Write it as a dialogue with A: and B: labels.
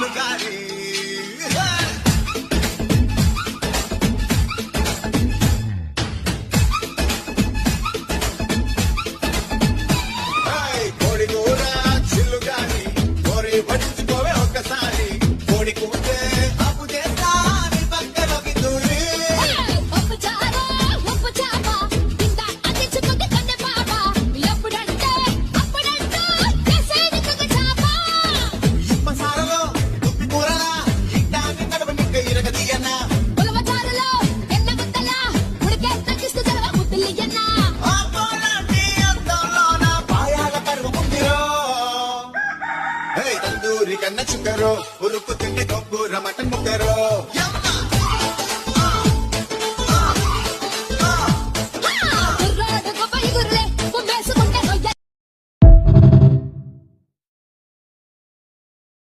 A: చిలుగారి కోడి కూర చిలుగారి కోరి పట్టించుకోవే ఒక్కసారి కోడి కూతే అప్పు చేస్తా నీ పక్కలోకి దూరి ఇప్పసారలో దుప్పి కూరలా ఇంటాన్ని నడవ నిక్క ఇరగదీయన్నా ఆ పోలాంటి అందంలోన పాయాల పరువుకుందిరో తందూరి కన్న చుక్కరో ఉరుకు తిండి కొబ్బూర మటన్